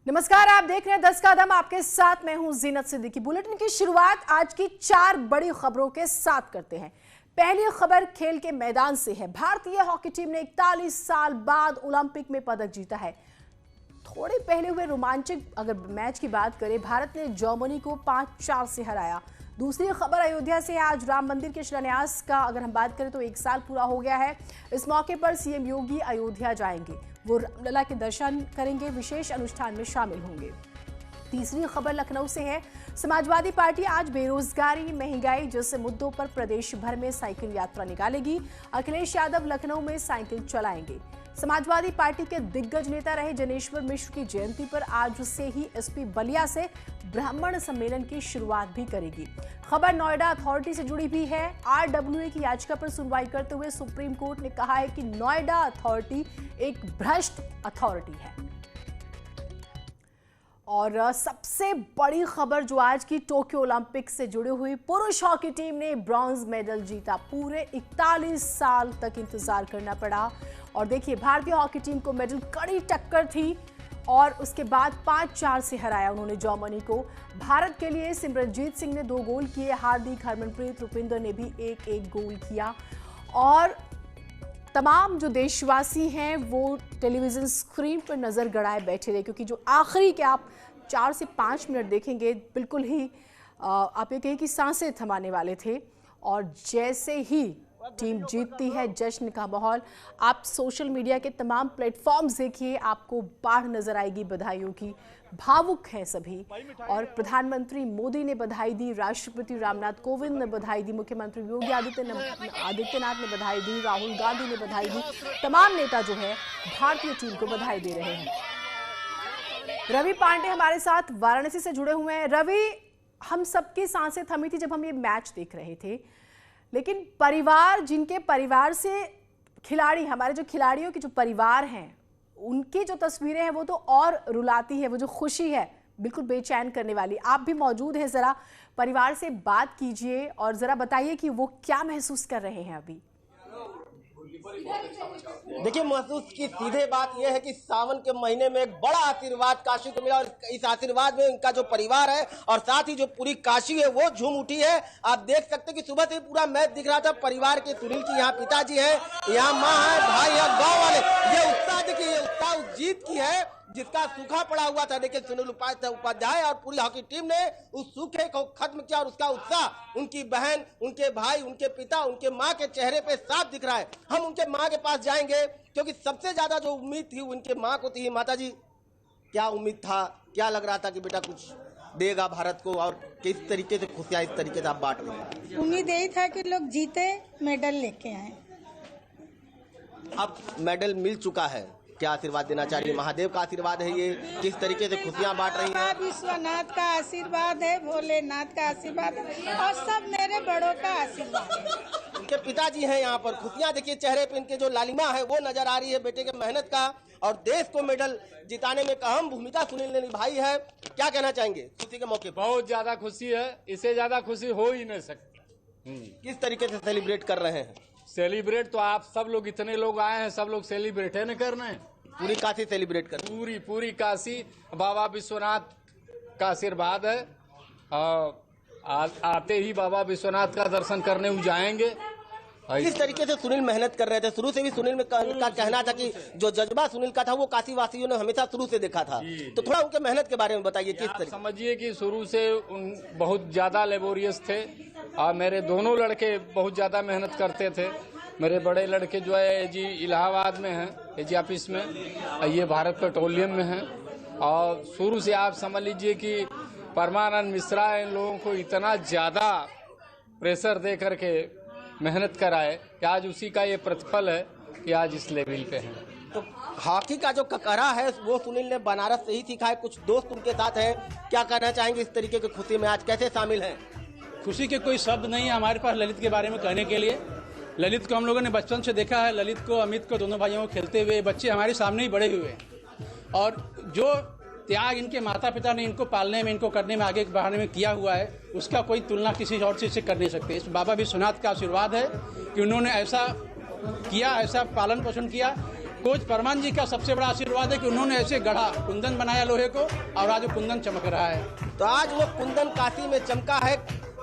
नमस्कार, आप देख रहे हैं 10 कदम, आपके साथ मैं हूं जीनत सिद्दीकी। बुलेटिन की शुरुआत आज की 4 बड़ी खबरों के साथ करते हैं। पहली खबर खेल के मैदान से है। भारतीय हॉकी टीम ने 41 साल बाद ओलंपिक में पदक जीता है। थोड़े पहले हुए रोमांचक अगर मैच की बात करें, भारत ने जर्मनी को 5-4 से हराया। दूसरी खबर अयोध्या से है। आज राम मंदिर के शिलान्यास का अगर हम बात करें तो 1 साल पूरा हो गया है। इस मौके पर सीएम योगी अयोध्या जाएंगे। वो रामलला के दर्शन करेंगे, विशेष अनुष्ठान में शामिल होंगे। तीसरी खबर लखनऊ से है। समाजवादी पार्टी आज बेरोजगारी, महंगाई जैसे मुद्दों पर प्रदेश भर में साइकिल यात्रा निकालेगी। अखिलेश यादव लखनऊ में साइकिल चलाएंगे। समाजवादी पार्टी के दिग्गज नेता रहे जनेश्वर मिश्र की जयंती पर आज से ही एसपी बलिया से ब्राह्मण सम्मेलन की शुरुआत भी करेगी। खबर नोएडा अथॉरिटी से जुड़ी भी है। आरडब्ल्यूए की याचिका पर सुनवाई करते हुए सुप्रीम कोर्ट ने कहा है कि नोएडा अथॉरिटी एक भ्रष्ट अथॉरिटी है। और सबसे बड़ी खबर जो आज की टोक्यो ओलंपिक से जुड़ी हुई, पुरुष हॉकी टीम ने ब्रॉन्ज मेडल जीता। पूरे 41 साल तक इंतजार करना पड़ा और देखिए, भारतीय हॉकी टीम को मेडल कड़ी टक्कर थी और उसके बाद 5-4 से हराया उन्होंने जर्मनी को। भारत के लिए सिमरनजीत सिंह ने 2 गोल किए, हार्दिक, हरमनप्रीत, रुपिंदर ने भी 1-1 गोल किया। और तमाम जो देशवासी हैं वो टेलीविजन स्क्रीन पर नजर गड़ाए बैठे रहे, क्योंकि जो आखिरी के आप 4 से 5 मिनट देखेंगे, बिल्कुल ही आप ये कहें कि सांसें थमाने वाले थे। और जैसे ही टीम जीतती है, जश्न का माहौल। आप सोशल मीडिया के तमाम प्लेटफॉर्म्स देखिए, आपको बाढ़ नजर आएगी बधाइयों की। भावुक हैं सभी। और प्रधानमंत्री मोदी ने बधाई दी, राष्ट्रपति रामनाथ कोविंद ने बधाई दी, मुख्यमंत्री योगी आदित्यनाथ ने बधाई दी, राहुल गांधी ने बधाई दी। तमाम नेता जो है भारतीय टीम को बधाई दे रहे हैं। रवि पांडे हमारे साथ वाराणसी से जुड़े हुए हैं। रवि, हम सबकी सांसें थमी थी जब हम ये मैच देख रहे थे, लेकिन परिवार, जिनके परिवार से खिलाड़ी, हमारे जो खिलाड़ियों के जो परिवार हैं, उनकी जो तस्वीरें हैं वो तो और रुलाती है। वो जो खुशी है बिल्कुल बेचैन करने वाली। आप भी मौजूद हैं, जरा परिवार से बात कीजिए और जरा बताइए कि वो क्या महसूस कर रहे हैं अभी। देखिए, महसूस की सीधे बात यह है कि सावन के महीने में एक बड़ा आशीर्वाद काशी को मिला और इस आशीर्वाद में इनका जो परिवार है और साथ ही जो पूरी काशी है वो झूम उठी है। आप देख सकते हैं कि सुबह से पूरा मैच दिख रहा था। परिवार के सुनील की यहाँ पिताजी है, यहाँ माँ है, भाई है, गाँव वाले। ये उत्साह देखिए, ये उत्साह उस जीत की है जिसका सूखा पड़ा हुआ था। देखिए, सुनील उपाध्याय और पूरी हॉकी टीम ने उस सूखे को खत्म किया और उसका उत्साह उनकी बहन, उनके भाई, उनके पिता, उनके माँ के चेहरे पे साफ दिख रहा है। हम उनके माँ के पास जाएंगे क्योंकि सबसे ज्यादा जो उम्मीद थी उनके माँ को थी। माता जी, क्या उम्मीद था, क्या लग रहा था कि बेटा कुछ देगा भारत को, और किस तरीके से खुशियाँ इस तरीके से आप बांट रहे हैं? उम्मीद यही था कि लोग जीते, मेडल लेके आए। अब मेडल मिल चुका है, क्या आशीर्वाद देना चाहिए? महादेव का आशीर्वाद है, ये किस तरीके से खुशियां बांट रही हैं? विश्वनाथ का आशीर्वाद है, भोलेनाथ का आशीर्वाद है और सब मेरे बड़ों का आशीर्वाद है। उनके पिताजी हैं यहाँ पर। खुशियां देखिए चेहरे पे इनके, जो लालिमा है वो नजर आ रही है बेटे के मेहनत का। और देश को मेडल जिताने में एक अहम भूमिका सुनील ने निभाई है। क्या कहना चाहेंगे खुशी के मौके पर? बहुत ज्यादा खुशी है, इससे ज्यादा खुशी हो ही नहीं सकती। किस तरीके से सेलिब्रेट कर रहे हैं? सेलिब्रेट तो आप सब लोग, इतने लोग आए हैं, सब लोग सेलिब्रेट है न करना है। पूरी काशी सेलिब्रेट कर, पूरी काशी बाबा विश्वनाथ का आशीर्वाद है। आते ही बाबा विश्वनाथ का दर्शन करने जाएंगे। किस तरीके से सुनील मेहनत कर रहे थे? शुरू से भी सुनील का कहना था कि जो जज्बा सुनील का था वो काशी वासियों ने हमेशा शुरू से देखा था। तो थोड़ा उनके मेहनत के बारे में बताइए। किस तरीके? समझिए कि शुरू से बहुत ज्यादा लेबोरियस थे और मेरे दोनों लड़के बहुत ज्यादा मेहनत करते थे। मेरे बड़े लड़के जो है जी इलाहाबाद में हैं, एजी ऑफिस में, ये भारत पेट्रोलियम में हैं। और शुरू से आप समझ लीजिए कि परमानंद मिश्रा इन लोगों को इतना ज़्यादा प्रेशर दे करके मेहनत कराए कि आज उसी का ये प्रतिफल है कि आज इस लेवल पे हैं। तो हॉकी का जो ककरा है वो सुनील ने बनारस से ही सीखा है। कुछ दोस्त उनके साथ हैं, क्या कहना चाहेंगे इस तरीके की खुशी में? आज कैसे शामिल हैं? खुशी के कोई शब्द नहीं है हमारे पास ललित के बारे में कहने के लिए। ललित को हम लोगों ने बचपन से देखा है, ललित को, अमित को, दोनों भाइयों को खेलते हुए। बच्चे हमारे सामने ही बड़े हुए हैं और जो त्याग इनके माता पिता ने इनको पालने में, इनको करने में, आगे बढ़ाने में किया हुआ है, उसका कोई तुलना किसी और चीज़ से कर नहीं सकते। इस बाबा विश्वनाथ का आशीर्वाद है कि उन्होंने ऐसा किया, ऐसा पालन पोषण किया। रोज परमान जी का सबसे बड़ा आशीर्वाद है कि उन्होंने ऐसे गढ़ा, कुंदन बनाया लोहे को, और आज वो कुंदन चमक रहा है। तो आज वो कुंदन काशी में चमका है।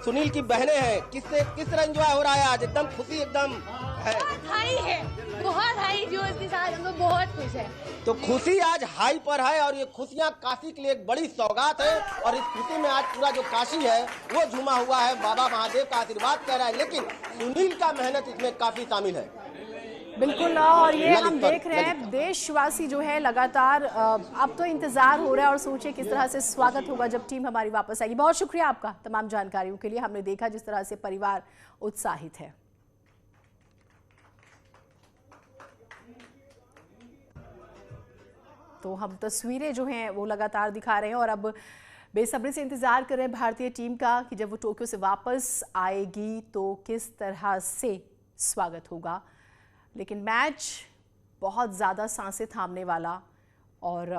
सुनील की बहनें हैं, किस तरह एंजॉय हो रहा है आज? एकदम खुशी एकदम है, हाई है, बहुत हाई जो इसके साथ हम लोग बहुत खुश है। तो खुशी आज हाई पर है और ये खुशियां काशी के लिए एक बड़ी सौगात है। और इस खुशी में आज पूरा जो काशी है वो झूमा हुआ है, बाबा महादेव का आशीर्वाद कर रहा है। लेकिन सुनील का मेहनत इसमें काफी शामिल है। बिल्कुल, और ये हम देख रहे हैं देशवासी जो है लगातार अब तो इंतजार हो रहा है और सोचे किस तरह से स्वागत होगा जब टीम हमारी वापस आएगी। बहुत शुक्रिया आपका तमाम जानकारियों के लिए। हमने देखा जिस तरह से परिवार उत्साहित है। तो हम तस्वीरें जो हैं वो लगातार दिखा रहे हैं और अब बेसब्री से इंतजार कर रहे हैं भारतीय टीम का कि जब वो टोक्यो से वापस आएगी तो किस तरह से स्वागत होगा। लेकिन मैच बहुत ज़्यादा सांसें थामने वाला और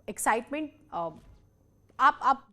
एक्साइटमेंट आप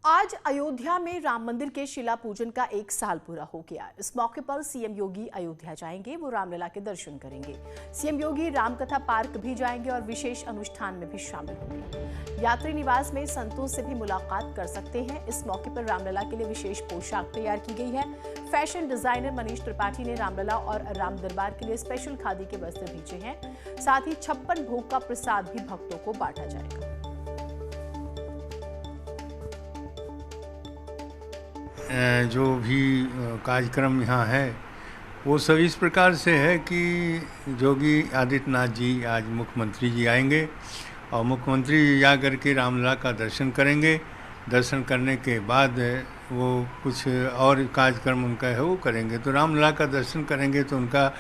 आज अयोध्या में राम मंदिर के शिला पूजन का 1 साल पूरा हो गया। इस मौके पर सीएम योगी अयोध्या जाएंगे, वो रामलला के दर्शन करेंगे। सीएम योगी रामकथा पार्क भी जाएंगे और विशेष अनुष्ठान में भी शामिल होंगे। यात्री निवास में संतों से भी मुलाकात कर सकते हैं। इस मौके पर रामलला के लिए विशेष पोशाक तैयार की गई है। फैशन डिजाइनर मनीष त्रिपाठी ने रामलला और राम दरबार के लिए स्पेशल खादी के वस्त्र भेजे हैं। साथ ही 56 भोग का प्रसाद भी भक्तों को बांटा जाएगा। जो भी कार्यक्रम यहाँ है वो सब इस प्रकार से है कि योगी आदित्यनाथ जी आज मुख्यमंत्री जी आएंगे और मुख्यमंत्री जी जा कर के रामलला का दर्शन करेंगे। दर्शन करने के बाद वो कुछ और कार्यक्रम उनका है वो करेंगे। तो रामलला का दर्शन करेंगे तो उनका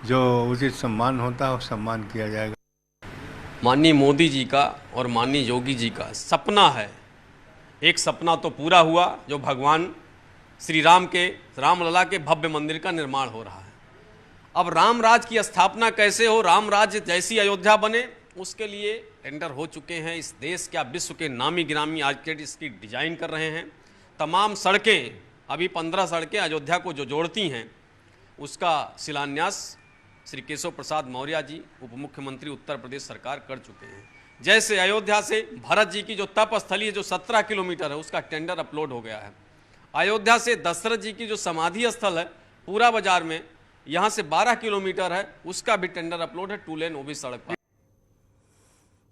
जो उचित सम्मान होता है वो सम्मान किया जाएगा। माननीय मोदी जी का और माननीय योगी जी का सपना है, एक सपना तो पूरा हुआ जो भगवान श्री राम के रामलला के भव्य मंदिर का निर्माण हो रहा है। अब राम राज की स्थापना कैसे हो, राम राज्य जैसी अयोध्या बने, उसके लिए टेंडर हो चुके हैं। इस देश क्या विश्व के नामी गिरामी आर्किटेक्ट इसकी डिजाइन कर रहे हैं। तमाम सड़कें, अभी 15 सड़कें अयोध्या को जो जोड़ती हैं, उसका शिलान्यास श्री केशव प्रसाद मौर्य जी उप मुख्यमंत्री उत्तर प्रदेश सरकार कर चुके हैं। जैसे अयोध्या से भरत जी की जो तप स्थली है जो 17 किलोमीटर है, उसका टेंडर अपलोड हो गया है। अयोध्या से दशरथ जी की जो समाधि स्थल है पूरा बाजार में, यहाँ से 12 किलोमीटर है, उसका भी टेंडर अपलोड है, 2 लेन वो भी सड़क पर।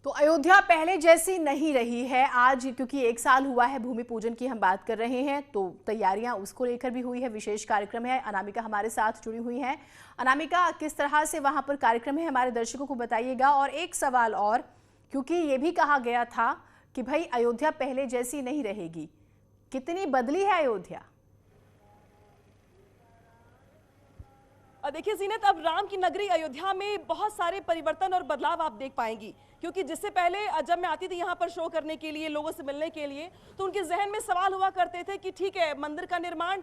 तो अयोध्या पहले जैसी नहीं रही है आज, क्योंकि 1 साल हुआ है भूमि पूजन की हम बात कर रहे हैं, तो तैयारियां उसको लेकर भी हुई है। विशेष कार्यक्रम है। अनामिका हमारे साथ जुड़ी हुई हैं। अनामिका, किस तरह से वहां पर कार्यक्रम है, हमारे दर्शकों को बताइएगा। और एक सवाल और, क्योंकि ये भी कहा गया था कि भाई अयोध्या पहले जैसी नहीं रहेगी, कितनी बदली है अयोध्या? देखिए जीनत, अब राम की नगरी अयोध्या में बहुत सारे परिवर्तन और बदलाव आप देख पाएंगी, क्योंकि जिससे पहले जब मैं आती थी यहाँ पर शो करने के लिए, लोगों से मिलने के लिए, तो उनके जहन में सवाल हुआ करते थे कि ठीक है मंदिर का निर्माण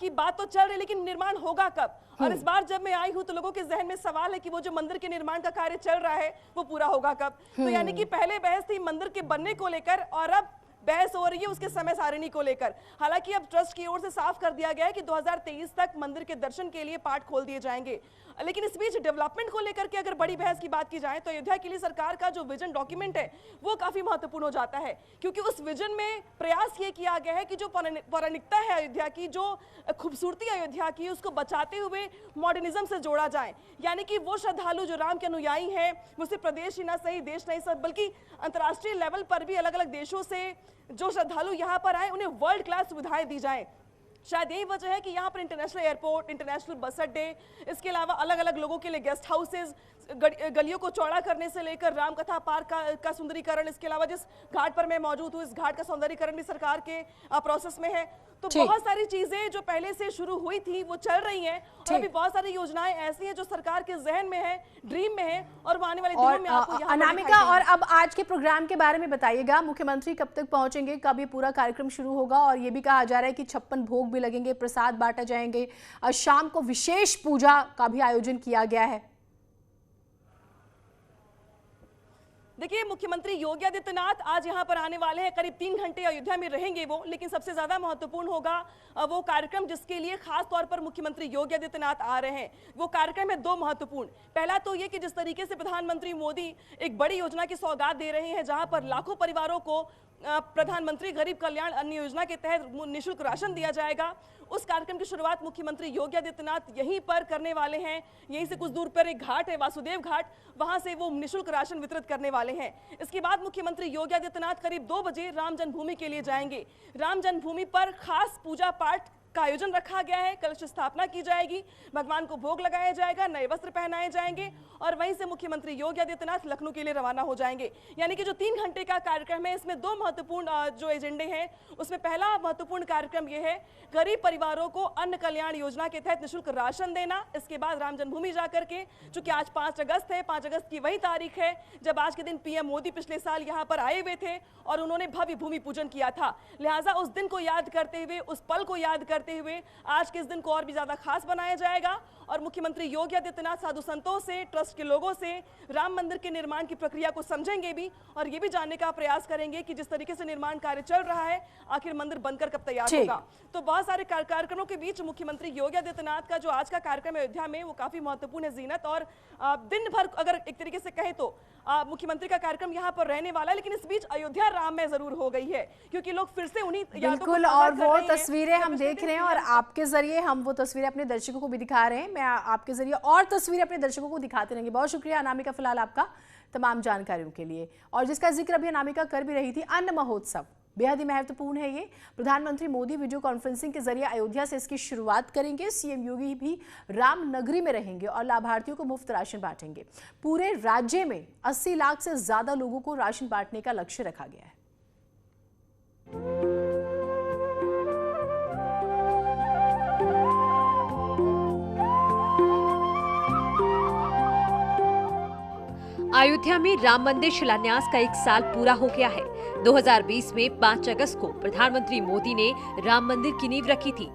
की बात तो चल रही, लेकिन निर्माण होगा कब। और इस बार जब मैं आई हूँ तो लोगों के जहन में सवाल है कि वो जो मंदिर के निर्माण का कार्य चल रहा है वो पूरा होगा कब। तो यानी कि पहले बहस थी मंदिर के बनने को लेकर और अब बहस हो रही है उसके समय सारिणी को लेकर। हालांकि अब ट्रस्ट की ओर से साफ कर दिया गया है कि 2023 तक मंदिर के दर्शन के लिए पाट खोल दिए जाएंगे। लेकिन इस बीच डेवलपमेंट को लेकर के अगर बड़ी बहस की बात की जाए तो अयोध्या के लिए सरकार का जो विजन डॉक्यूमेंट है वो काफी महत्वपूर्ण हो जाता है, क्योंकि उस विजन में प्रयास ये किया गया है कि जो पौराणिकता है अयोध्या की, जो खूबसूरती अयोध्या की, उसको बचाते हुए मॉडर्निज्म से जोड़ा जाए। यानी कि वो श्रद्धालु जो राम के अनुयायी हैं, वो सिर्फ प्रदेश ही ना सही, देश नहीं सब, बल्कि अंतर्राष्ट्रीय लेवल पर भी अलग अलग देशों से जो श्रद्धालु यहाँ पर आए उन्हें वर्ल्ड क्लास सुविधाएं दी जाए। शायद यही वजह है कि यहाँ पर इंटरनेशनल एयरपोर्ट, इंटरनेशनल बस अड्डे, इसके अलावा अलग अलग लोगों के लिए गेस्ट हाउसेज, गलियों को चौड़ा करने से लेकर रामकथा पार्क का सुंदरीकरण, इसके अलावा जिस घाट पर मैं मौजूद हूँ इस घाट का सौंदर्यीकरण भी सरकार के प्रोसेस में है। तो बहुत सारी चीजें जो पहले से शुरू हुई थी वो चल रही हैं और अभी बहुत सारी योजनाएं ऐसी हैं जो सरकार के जहन में है, ड्रीम में है और वो आने वाले दिनों में आपको यहाँ अनामिका, और अब आज के प्रोग्राम के बारे में बताइएगा। मुख्यमंत्री कब तक पहुंचेंगे, कब ये पूरा कार्यक्रम शुरू होगा? और ये भी कहा जा रहा है कि 56 भोग भी लगेंगे, प्रसाद बांटा जाएंगे, शाम को विशेष पूजा का भी आयोजन किया गया है। देखिए, मुख्यमंत्री योगी आदित्यनाथ आज यहाँ पर आने वाले हैं। करीब 3 घंटे अयोध्या में रहेंगे वो, लेकिन सबसे ज्यादा महत्वपूर्ण होगा वो कार्यक्रम जिसके लिए खास तौर पर मुख्यमंत्री योगी आदित्यनाथ आ रहे हैं। वो कार्यक्रम है 2 महत्वपूर्ण। पहला तो ये कि जिस तरीके से प्रधानमंत्री मोदी एक बड़ी योजना की सौगात दे रहे हैं, जहां पर लाखों परिवारों को प्रधानमंत्री गरीब कल्याण अन्न योजना के तहत निःशुल्क राशन दिया जाएगा, उस कार्यक्रम की शुरुआत मुख्यमंत्री योगी आदित्यनाथ यहीं पर करने वाले हैं। यहीं से कुछ दूर पर एक घाट है, वासुदेव घाट, वहां से वो निःशुल्क राशन वितरित करने वाले हैं। इसके बाद मुख्यमंत्री योगी आदित्यनाथ करीब 2 बजे राम जन्मभूमि के लिए जाएंगे। राम जन्मभूमि पर खास पूजा पाठ का आयोजन रखा गया है, कलश स्थापना की जाएगी, भगवान को भोग लगाया जाएगा, नए वस्त्र पहनाए जाएंगे और वहीं से मुख्यमंत्री योगी आदित्यनाथ लखनऊ के लिए रवाना हो जाएंगे। यानी कि जो 3 घंटे का कार्यक्रम है, इसमें 2 महत्वपूर्ण जो एजेंडे हैं, उसमें पहला महत्वपूर्ण कार्यक्रम यह है गरीब परिवारों को अन्न कल्याण योजना के तहत निःशुल्क राशन देना। इसके बाद राम जन्मभूमि जाकर के, चूंकि आज 5 अगस्त है, 5 अगस्त की वही तारीख है जब आज के दिन पीएम मोदी पिछले साल यहाँ पर आए हुए थे और उन्होंने भव्य भूमि पूजन किया था। लिहाजा उस दिन को याद करते हुए, उस पल को याद करते हुए आज के इस दिन को और भी ज्यादा खास बनाया जाएगा और मुख्यमंत्री योगी आदित्यनाथ साधु संतों से, ट्रस्ट के लोगों से राम मंदिर के निर्माण की प्रक्रिया को समझेंगे भी और ये भी जानने का प्रयास करेंगे कि जिस तरीके से निर्माण कार्य चल रहा है, आखिर मंदिर बनकर कब तैयार होगा। तो बहुत सारे कार्यक्रमों के बीच मुख्यमंत्री योगी आदित्यनाथ का जो आज का कार्यक्रम है अयोध्या में, वो काफी महत्वपूर्ण है जीनत। और दिन भर अगर एक तरीके से कहें तो मुख्यमंत्री का कार्यक्रम यहाँ पर रहने वाला है, लेकिन इस बीच अयोध्या राम में जरूर हो गई है क्योंकि लोग फिर से उन्हीं बिल्कुल, और वो तस्वीरें हम देख रहे हैं और आपके जरिए हम वो तस्वीरें अपने दर्शकों को भी दिखा रहे हैं। मैं आपके जरिए और तस्वीरें अपने दर्शकों को दिखाते रहेंगे। बहुत शुक्रिया अनामिका फिलहाल आपका तमाम जानकारियों के लिए। और जिसका जिक्र अभी अनामिका कर भी रही थी, अन्न महोत्सव बेहद ही महत्वपूर्ण है। ये प्रधानमंत्री मोदी वीडियो कॉन्फ्रेंसिंग के जरिए अयोध्या से इसकी शुरुआत करेंगे। सीएम योगी भी राम नगरी में रहेंगे और लाभार्थियों को मुफ्त राशन बांटेंगे। पूरे राज्य में 80 लाख से ज्यादा लोगों को राशन बांटने का लक्ष्य रखा गया है। अयोध्या में राम मंदिर शिलान्यास का 1 साल पूरा हो गया है। 2020 में 5 अगस्त को प्रधानमंत्री मोदी ने राम मंदिर की नींव रखी थी।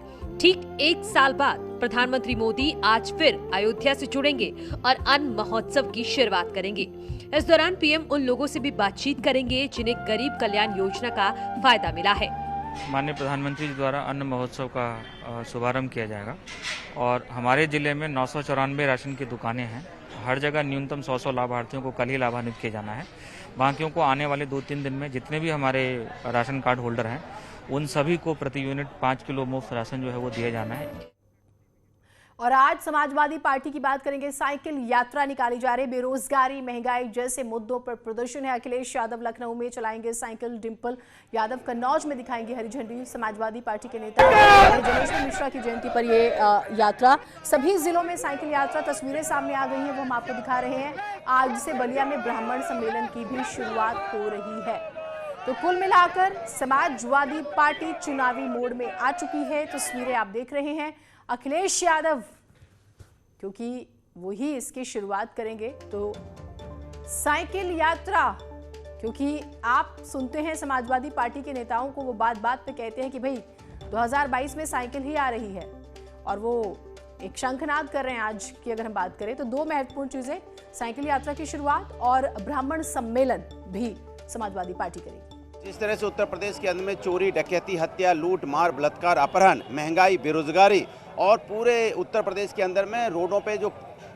ठीक 1 साल बाद प्रधानमंत्री मोदी आज फिर अयोध्या से जुड़ेंगे और अन्न महोत्सव की शुरुआत करेंगे। इस दौरान पीएम उन लोगों से भी बातचीत करेंगे जिन्हें गरीब कल्याण योजना का फायदा मिला है। माननीय प्रधानमंत्री जी द्वारा अन्न महोत्सव का शुभारंभ किया जाएगा और हमारे जिले में 994 राशन की दुकानें हैं। हर जगह न्यूनतम 100 लाभार्थियों को कल ही लाभान्वित किया जाना है। बाकियों को आने वाले 2-3 दिन में जितने भी हमारे राशन कार्ड होल्डर हैं उन सभी को प्रति यूनिट 5 किलो मुफ्त राशन जो है वो दिया जाना है। और आज समाजवादी पार्टी की बात करेंगे। साइकिल यात्रा निकाली जा रही। बेरोजगारी, महंगाई जैसे मुद्दों पर प्रदर्शन है। अखिलेश यादव लखनऊ में चलाएंगे साइकिल, डिम्पल यादव कन्नौज में दिखाएंगे हरी झंडी। समाजवादी पार्टी के नेता जनेश्वर मिश्रा की जयंती पर ये यात्रा। सभी जिलों में साइकिल यात्रा, तस्वीरें सामने आ गई हैं, वो हम आपको दिखा रहे हैं। आज से बलिया में ब्राह्मण सम्मेलन की भी शुरुआत हो रही है। तो कुल मिलाकर समाजवादी पार्टी चुनावी मोड में आ चुकी है। तस्वीरें आप देख रहे हैं। अखिलेश यादव क्योंकि वही इसकी शुरुआत करेंगे, तो साइकिल यात्रा, क्योंकि आप सुनते हैं समाजवादी पार्टी के नेताओं को, वो बात बात पे कहते हैं कि भाई 2022 में साइकिल ही आ रही है और वो एक शंखनाद कर रहे हैं। आज की अगर हम बात करें तो 2 महत्वपूर्ण चीजें, साइकिल यात्रा की शुरुआत और ब्राह्मण सम्मेलन भी समाजवादी पार्टी करेगी। जिस तरह से उत्तर प्रदेश के अंदर में चोरी, डकैती, हत्या, लूट मार, बलात्कार, अपहरण, महंगाई, बेरोजगारी और पूरे उत्तर प्रदेश के अंदर में रोडों पे जो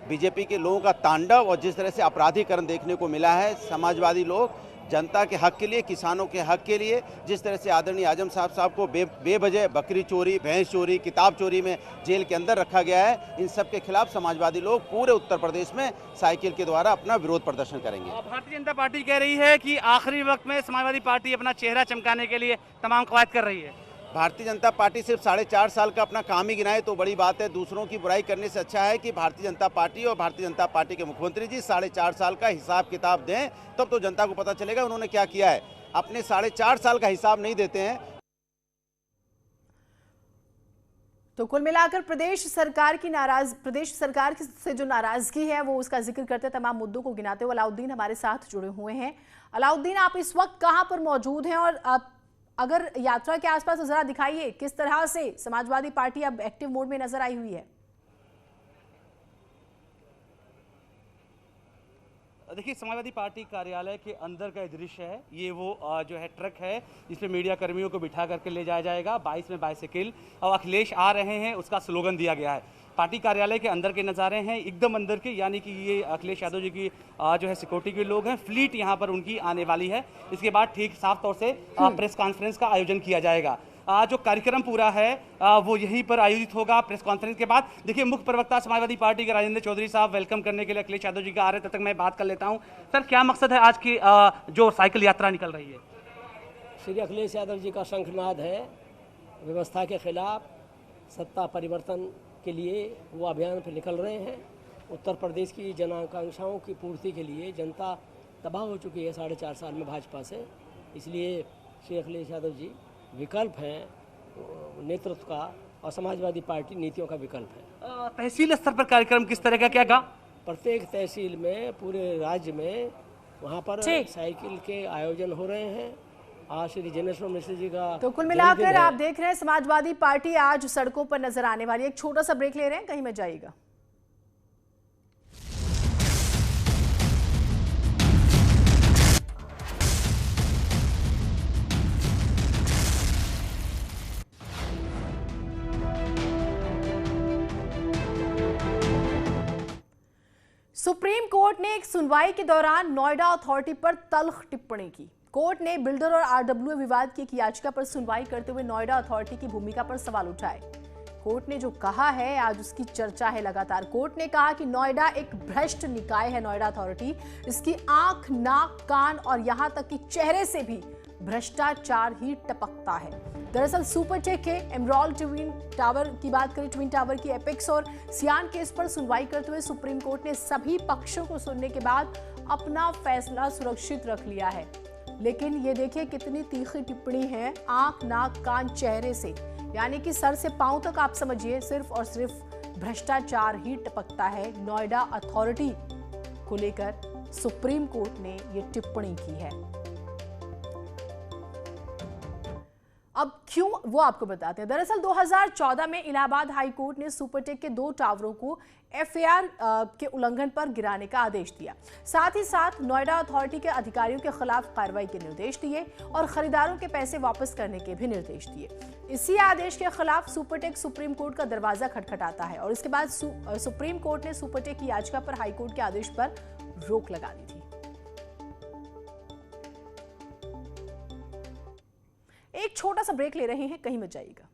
बीजेपी के लोगों का तांडव और जिस तरह से अपराधीकरण देखने को मिला है, समाजवादी लोग जनता के हक के लिए, किसानों के हक के लिए जिस तरह से आदरणीय आजम साहब को बेवजह बकरी चोरी, भैंस चोरी, किताब चोरी में जेल के अंदर रखा गया है, इन सब के खिलाफ समाजवादी लोग पूरे उत्तर प्रदेश में साइकिल के द्वारा अपना विरोध प्रदर्शन करेंगे। भारतीय जनता पार्टी कह रही है कि आखिरी वक्त में समाजवादी पार्टी अपना चेहरा चमकाने के लिए तमाम कवायद कर रही है। भारतीय जनता पार्टी सिर्फ 4.5 साल का अपना काम ही गिनाए तो बड़ी बात है। दूसरों की बुराई करने से अच्छा है कि भारतीय जनता पार्टी और भारतीय जनता पार्टी के मुख्यमंत्री जी 4.5 साल का हिसाब किताब दें, तब तो जनता को पता चलेगा उन्होंने क्या किया है। अपने 4.5 साल का हिसाब नहीं देते हैं। तो कुल मिलाकर प्रदेश सरकार से जो नाराजगी है वो उसका जिक्र करते तमाम मुद्दों को गिनाते हुए अलाउद्दीन हमारे साथ जुड़े हुए हैं। अलाउद्दीन, आप इस वक्त कहां पर मौजूद हैं और आप अगर यात्रा के आसपास जरा दिखाइए किस तरह से समाजवादी पार्टी अब एक्टिव मोड में नजर आई हुई है। देखिए, समाजवादी पार्टी कार्यालय के अंदर का दृश्य है। ये वो जो है ट्रक है जिसमें मीडिया कर्मियों को बिठा करके ले जाया जाएगा। 22 में बाइसिकल और अखिलेश आ रहे हैं, उसका स्लोगन दिया गया है। पार्टी कार्यालय के अंदर के नज़ारे हैं, एकदम अंदर के, यानी कि ये अखिलेश यादव जी की जो है सिक्योरिटी के लोग हैं। फ्लीट यहाँ पर उनकी आने वाली है। इसके बाद ठीक साफ तौर से प्रेस कॉन्फ्रेंस का आयोजन किया जाएगा। जो कार्यक्रम पूरा है वो यहीं पर आयोजित होगा। प्रेस कॉन्फ्रेंस के बाद देखिए, मुख्य प्रवक्ता समाजवादी पार्टी के राजेंद्र चौधरी साहब वेलकम करने के लिए अखिलेश यादव जी का आ रहे हैं। तब तक मैं बात कर लेता हूं। सर, क्या मकसद है आज की जो साइकिल यात्रा निकल रही है? श्री अखिलेश यादव जी का शंखनाद है। व्यवस्था के खिलाफ सत्ता परिवर्तन के लिए वो अभियान पर निकल रहे हैं। उत्तर प्रदेश की जन आकांक्षाओं की पूर्ति के लिए जनता तबाह हो चुकी है 4.5 साल में भाजपा से। इसलिए श्री अखिलेश यादव जी विकल्प हैं नेतृत्व का, और समाजवादी पार्टी नीतियों का विकल्प है। तहसील स्तर पर कार्यक्रम किस तरह का क्या कहा? प्रत्येक तहसील में पूरे राज्य में वहाँ पर साइकिल के आयोजन हो रहे हैं। आज श्री जनेश्वर मिश्र जी का तो कुल मिलाकर आप देख रहे हैं समाजवादी पार्टी आज सड़कों पर नजर आने वाली है। एक छोटा सा ब्रेक ले रहे हैं, कहीं मत जाइएगा। सुप्रीम कोर्ट ने एक सुनवाई के दौरान नोएडा अथॉरिटी पर तल्ख टिप्पणी की। कोर्ट ने बिल्डर और आरडब्ल्यू विवाद की एक याचिका पर सुनवाई करते हुए नोएडा अथॉरिटी की भूमिका पर सवाल उठाए। कोर्ट ने जो कहा है आज उसकी चर्चा है लगातार। कोर्ट ने कहा कि नोएडा एक भ्रष्ट निकाय है। नोएडा अथॉरिटी, इसकी आंख, नाक, कान और यहां तक कि चेहरे से भी भ्रष्टाचार ही टपकता है। दरअसल सुपरटेक के एमराल्ड ट्विन टावर की बात करें, ट्विन टावर की एपेक्स और सियान केस पर सुनवाई करते हुए सुप्रीम कोर्ट ने सभी पक्षों को सुनने के बाद अपना फैसला सुरक्षित रख लिया है। लेकिन ये देखिए कितनी तीखी टिप्पणी है, आंख, नाक, कान, चेहरे से, यानी कि सर से पांव तक आप समझिए सिर्फ और सिर्फ भ्रष्टाचार ही टपकता है। नोएडा अथॉरिटी को लेकर सुप्रीम कोर्ट ने ये टिप्पणी की है। अब क्यों, वो आपको बताते हैं। दरअसल 2014 में इलाहाबाद हाई कोर्ट ने सुपरटेक के 2 टावरों को एफएआर के उल्लंघन पर गिराने का आदेश दिया। साथ ही साथ नोएडा अथॉरिटी के अधिकारियों के खिलाफ कार्रवाई के निर्देश दिए और खरीदारों के पैसे वापस करने के भी निर्देश दिए। इसी आदेश के खिलाफ सुपरटेक सुप्रीम कोर्ट का दरवाजा खटखटाता है और इसके बाद सुप्रीम कोर्ट ने सुपरटेक की याचिका पर हाईकोर्ट के आदेश पर रोक लगा दी थी। एक छोटा सा ब्रेक ले रहे हैं, कहीं मत जाइएगा।